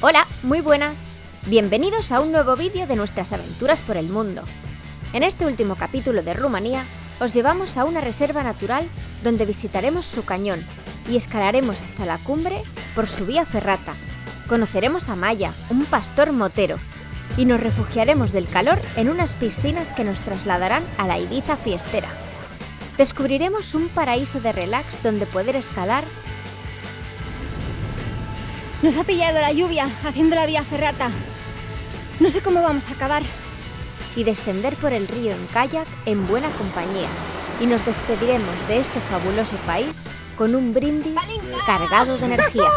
Hola, muy buenas. Bienvenidos a un nuevo vídeo de nuestras aventuras por el mundo. En este último capítulo de Rumanía, os llevamos a una reserva natural donde visitaremos su cañón y escalaremos hasta la cumbre por su vía ferrata. Conoceremos a Maya, un pastor motero, y nos refugiaremos del calor en unas piscinas que nos trasladarán a la Ibiza fiestera. Descubriremos un paraíso de relax donde poder escalar. Nos ha pillado la lluvia haciendo la vía ferrata. No sé cómo vamos a acabar. Y descender por el río en kayak en buena compañía. Y nos despediremos de este fabuloso país con un brindis cargado de energía.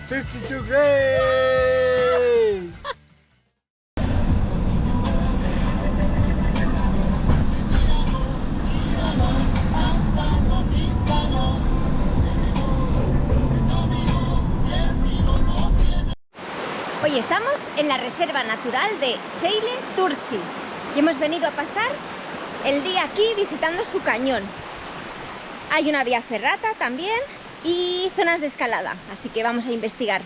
52 Grey! Hoy estamos en la reserva natural de Ceile Turci y hemos venido a pasar el día aquí visitando su cañón. Hay una vía ferrata también y zonas de escalada, así que vamos a investigar.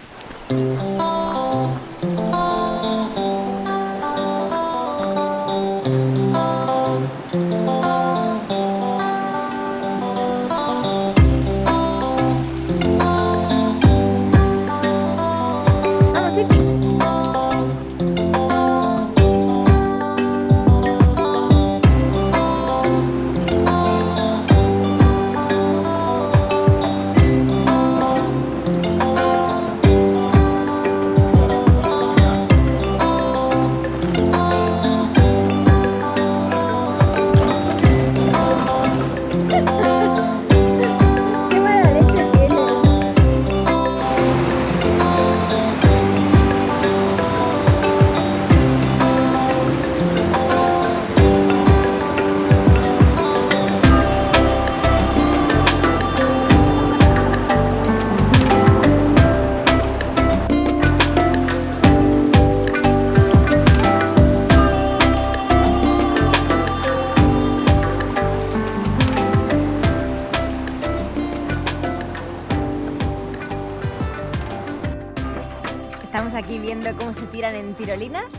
Estamos aquí viendo cómo se tiran en tirolinas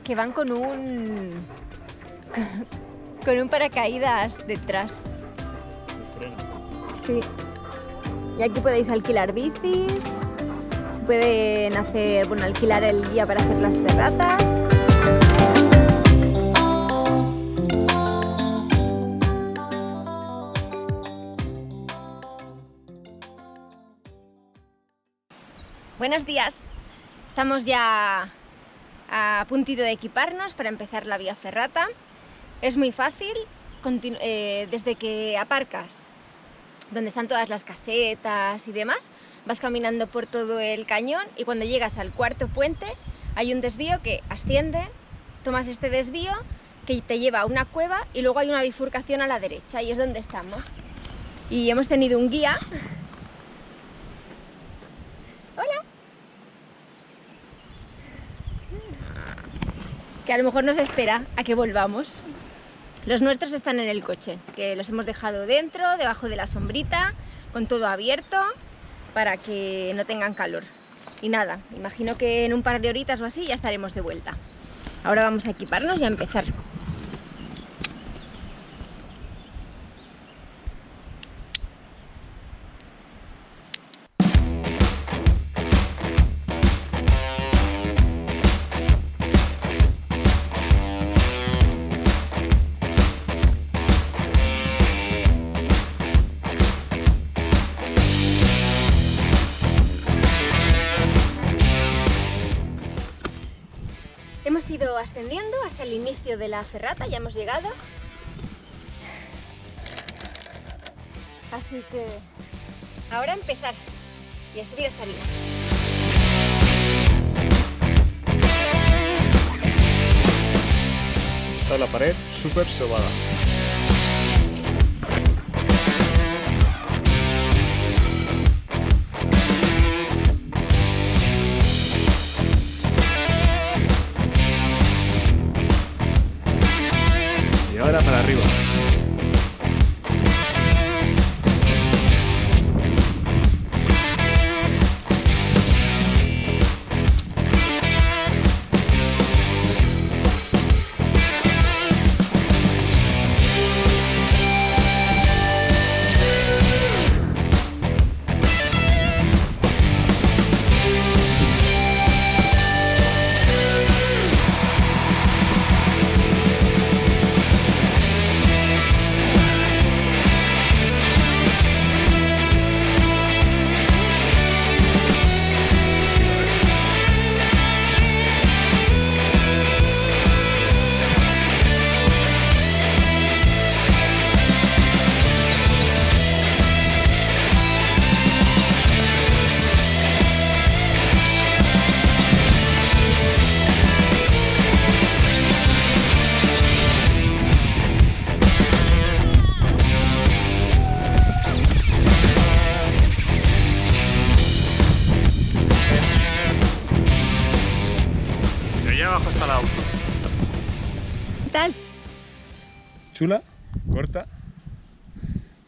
que van con un paracaídas detrás. Sí. Y aquí podéis alquilar bicis, se pueden hacer, alquilar el guía para hacer las ferratas. Buenos días, estamos ya a puntito de equiparnos para empezar la vía ferrata. Es muy fácil, desde que aparcas, donde están todas las casetas y demás, vas caminando por todo el cañón y cuando llegas al cuarto puente hay un desvío que asciende, tomas este desvío que te lleva a una cueva y luego hay una bifurcación a la derecha y es donde estamos. Y hemos tenido un guía. Hola. Que a lo mejor nos espera a que volvamos. Los nuestros están en el coche, que los hemos dejado dentro, debajo de la sombrita, con todo abierto, para que no tengan calor. Y nada, imagino que en un par de horitas o así ya estaremos de vuelta. Ahora vamos a equiparnos y a empezar. Hemos ido ascendiendo hasta el inicio de la ferrata, ya hemos llegado. Así que ahora empezar y a subir hasta arriba. Está la pared súper sobada. Y ahora para arriba. abajo está el auto. ¿Qué tal? Chula, corta,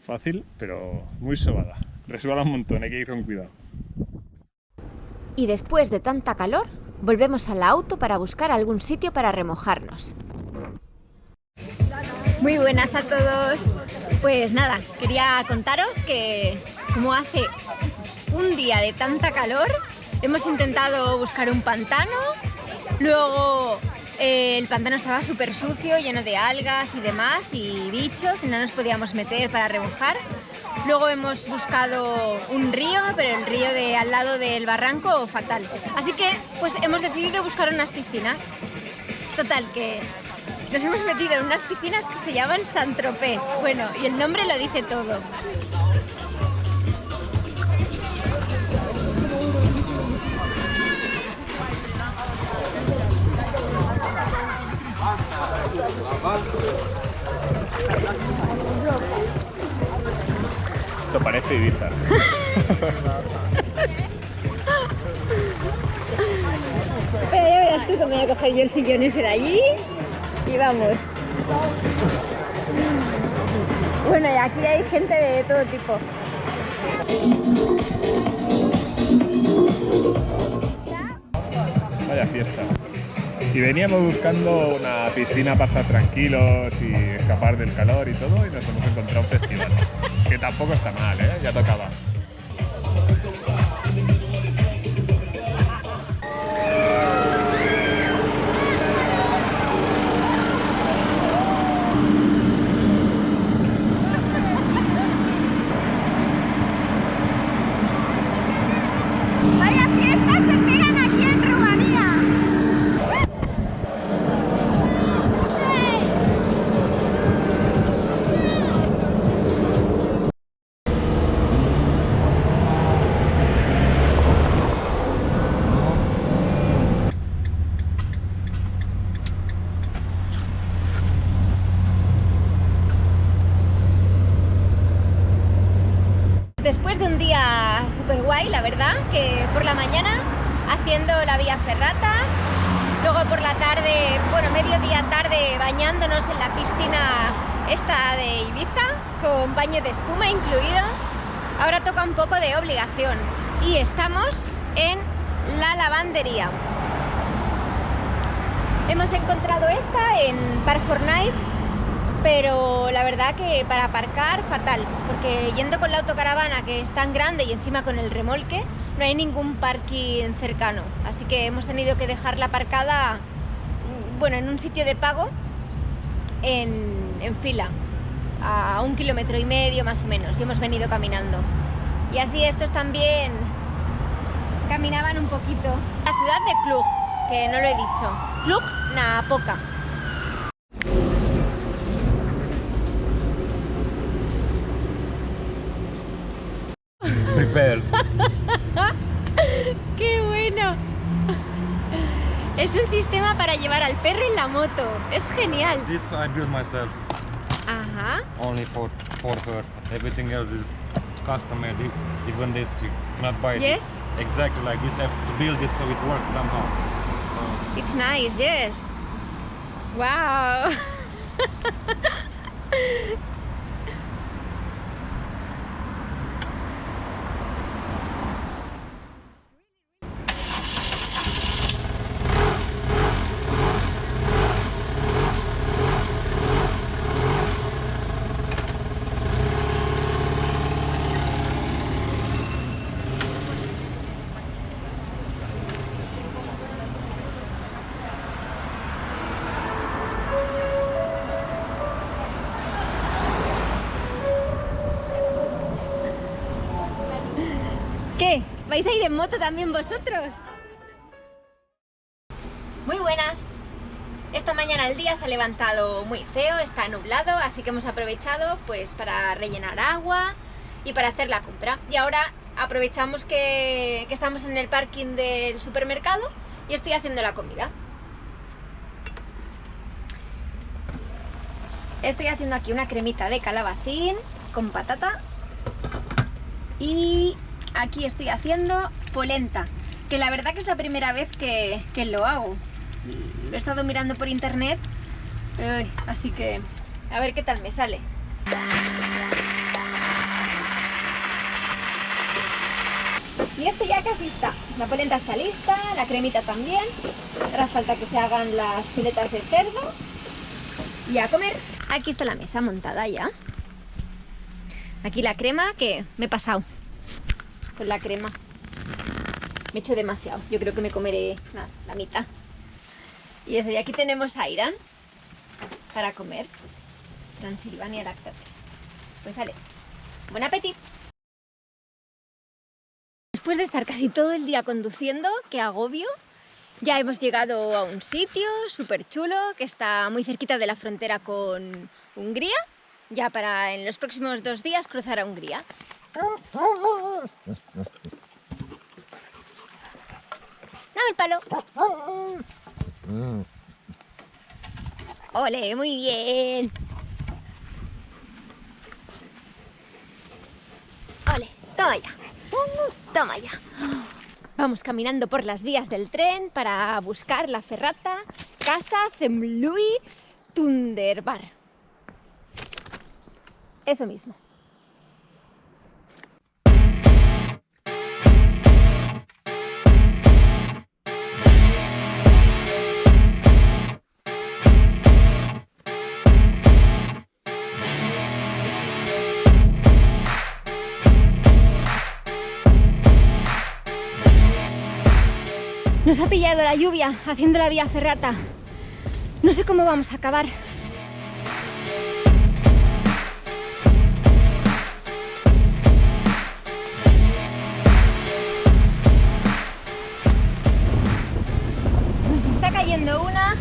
fácil, pero muy sobada. Resbala un montón, hay que ir con cuidado. Y después de tanta calor, volvemos al auto para buscar algún sitio para remojarnos. Muy buenas a todos. Pues nada, quería contaros que como hace un día de tanta calor, hemos intentado buscar un pantano, luego el pantano estaba súper sucio, lleno de algas y demás, y bichos, y no nos podíamos meter para remojar. Luego hemos buscado un río, pero el río de al lado del barranco, fatal. Así que pues hemos decidido buscar unas piscinas. Total, que nos hemos metido en unas piscinas que se llaman Saint-Tropez. Bueno, y el nombre lo dice todo. Esto parece Ibiza. Pero ya verás tú que me voy a coger yo el sillón ese de allí y vamos. Bueno, y aquí hay gente de todo tipo. Vaya fiesta. Y veníamos buscando una piscina para estar tranquilos y escapar del calor y todo, y nos hemos encontrado un festival. Que tampoco está mal, ¿eh? Ya tocaba. ¡Vaya fiestas se pegan aquí en Rumanía! Después de un día súper guay, la verdad, que por la mañana haciendo la vía ferrata, luego por la tarde, bueno, mediodía tarde bañándonos en la piscina esta de Ibiza, con baño de espuma incluido. Ahora toca un poco de obligación y estamos en la lavandería. Hemos encontrado esta en Park Fortnite, pero la verdad que para aparcar fatal, porque yendo con la autocaravana, que es tan grande, y encima con el remolque, no hay ningún parking cercano, así que hemos tenido que dejarla aparcada, bueno, en un sitio de pago en fila, a 1,5 kilómetros más o menos, y hemos venido caminando. Y así estos también caminaban un poquito. La ciudad de Cluj, que no lo he dicho, Cluj-Napoca. Prepare. ¡Qué bueno! Es un sistema para llevar al perro en la moto. Es genial. This I built myself, Ajá. only for her. Everything else is custom made. Even this you cannot buy Yes. this exactly like this. You have to build it so it works somehow. It's nice, yes. Wow. ¿Qué? ¿Vais a ir en moto también vosotros? Muy buenas. Esta mañana el día se ha levantado muy feo, está nublado, así que hemos aprovechado pues para rellenar agua y para hacer la compra. Y ahora aprovechamos que estamos en el parking del supermercado y estoy haciendo la comida. Estoy haciendo aquí una cremita de calabacín con patata y aquí estoy haciendo polenta, que la verdad que es la primera vez que lo hago. Lo he estado mirando por internet, así que a ver qué tal me sale. Y esto ya casi está. La polenta está lista, la cremita también. Ahora falta que se hagan las chuletas de cerdo. Y a comer. Aquí está la mesa montada ya. Aquí la crema, que me he pasado con la crema. Me he hecho demasiado. Yo creo que me comeré la mitad. Y eso, y aquí tenemos a Irán para comer. Transilvania Lactate. Pues sale. Buen apetito. Después de estar casi todo el día conduciendo, qué agobio, ya hemos llegado a un sitio súper chulo que está muy cerquita de la frontera con Hungría, ya para en los próximos 2 días cruzar a Hungría. Dame el palo. Ole, muy bien. Ole, toma ya. Toma ya. Vamos caminando por las vías del tren para buscar la ferrata Casa Zemlui Tunderbar. Eso mismo. Nos ha pillado la lluvia haciendo la vía ferrata. No sé cómo vamos a acabar. Nos está cayendo una.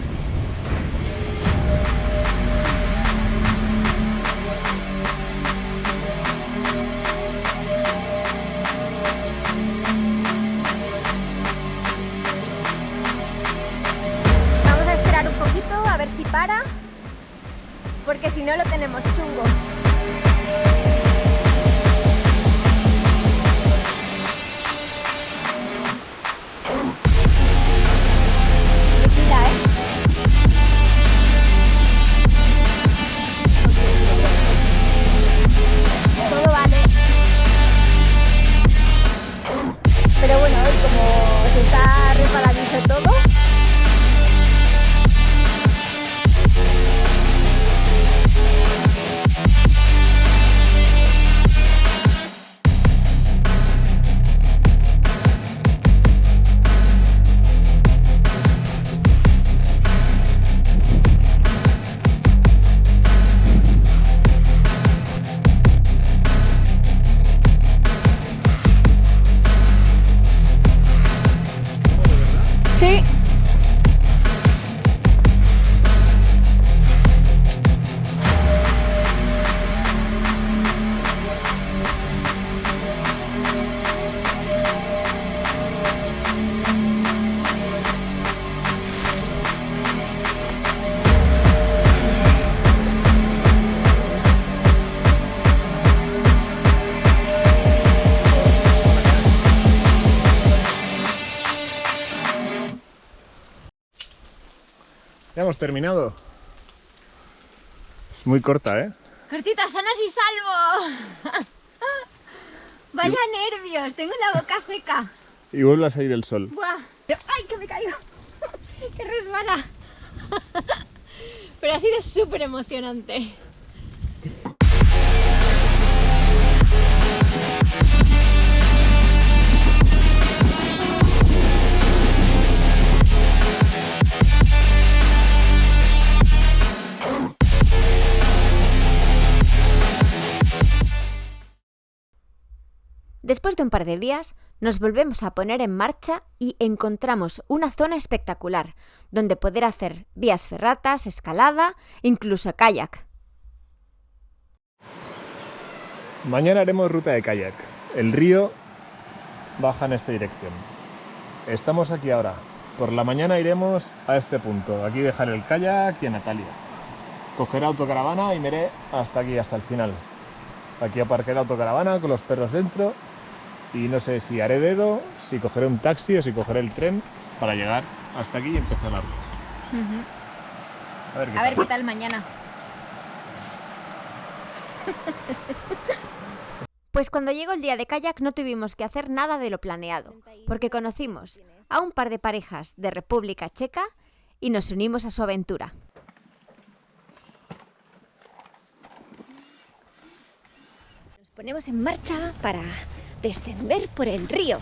A ver si para, porque si no lo tenemos chungo. Vigila, todo vale. Pero bueno, como se está reparadizo todo. Sí. Ya hemos terminado. Es muy corta, ¿eh? Cortita, sanas y salvo. Vaya nervios, tengo la boca seca. Y vuelve a salir el sol. Buah. ¡Ay, que me caigo! ¡Que resbala! Pero ha sido súper emocionante. Después de un par de días, nos volvemos a poner en marcha y encontramos una zona espectacular, donde poder hacer vías ferratas, escalada, incluso kayak. Mañana haremos ruta de kayak. El río baja en esta dirección. Estamos aquí ahora. Por la mañana iremos a este punto. Aquí dejaré el kayak y a Natalia. Cogeré autocaravana y me iré hasta aquí, hasta el final. Aquí aparcaré la autocaravana con los perros dentro. Y no sé si haré dedo, si cogeré un taxi o si cogeré el tren para llegar hasta aquí y empezar la ruta. A ver qué tal mañana. Pues cuando llegó el día de kayak no tuvimos que hacer nada de lo planeado, porque conocimos a un par de parejas de República Checa y nos unimos a su aventura. Nos ponemos en marcha para descender por el río.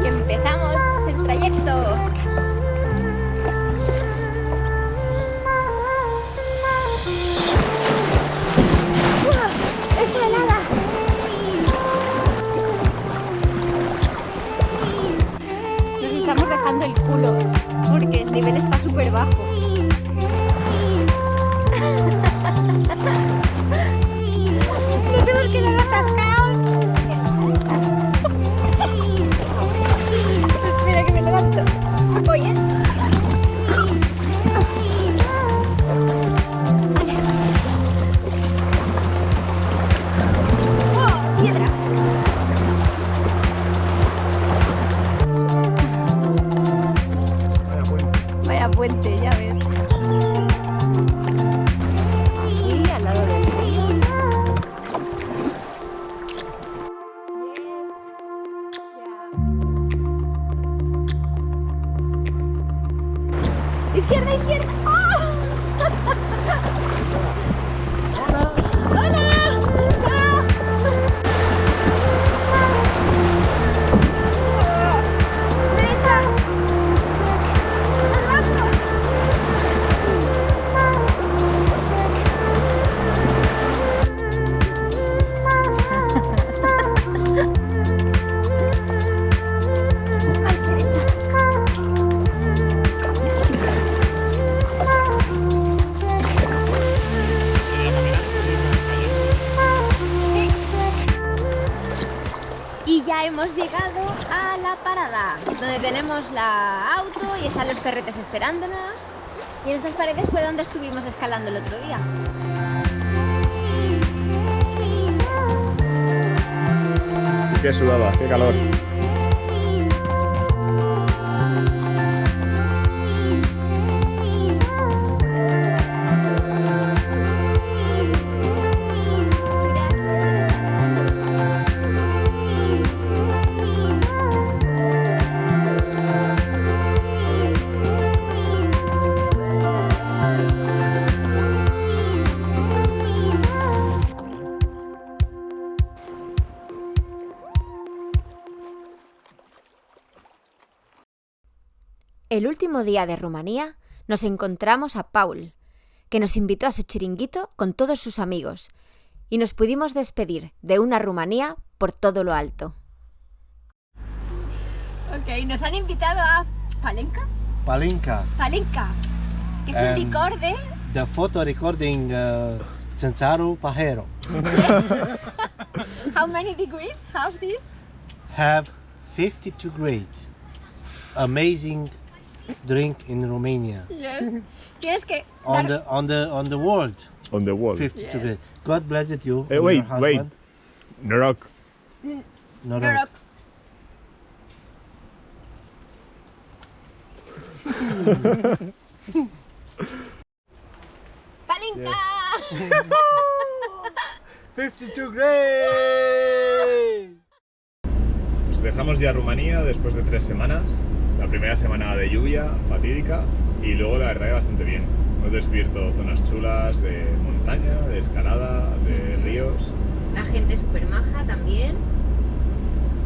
Y empezamos el trayecto. ¡Es helada! Nos estamos dejando el culo porque el nivel está súper bajo. Nos hemos quedado atascados. Espera que me levanto. Oye. ¡Oh, piedra! Vaya puente, ya ves. Aquí al lado del río. Izquierda, izquierda. ¡Oh! ¡Hola! ¡Chao! ¡Derecha! ¡Abajo! ¡Ay, derecha! Y ya hemos llegado a la parada, donde tenemos la auto y están los perretes esperándonos. Y en estas paredes fue donde estuvimos escalando el otro día. Qué sudada, qué calor. El último día de Rumanía nos encontramos a Paul, que nos invitó a su chiringuito con todos sus amigos y nos pudimos despedir de una Rumanía por todo lo alto. Ok, nos han invitado a Palenka. Palinka, Palenka, que es un licor de... the photo recording Censaru Pajero. How many degrees have this? Have 52 grades. Amazing drink in Romania. Yes. Tienes que On dar... the world, On the wall. 52 Yes. grades. God bless it you. Hey, and wait, your husband. wait. Norok. No, No, no. Palenka. 52 grades. Pues dejamos ya Rumanía después de 3 semanas. La primera semana de lluvia, fatídica, y luego la verdad que bastante bien. Hemos descubierto zonas chulas de montaña, de escalada, de ríos, La gente súper maja también.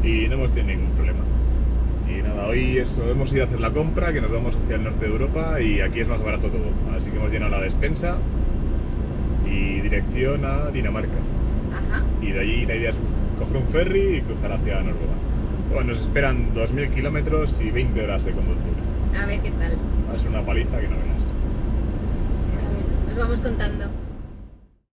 y no hemos tenido ningún problema. Y nada, hoy hemos ido a hacer la compra, que nos vamos hacia el norte de Europa y aquí es más barato todo. Así que hemos llenado la despensa y dirección a Dinamarca. Ajá. Y de allí la idea es coger un ferry y cruzar hacia Noruega. Bueno, nos esperan 2000 kilómetros y 20 horas de conducir. A ver qué tal. Va a ser una paliza que no verás. A ver, nos vamos contando.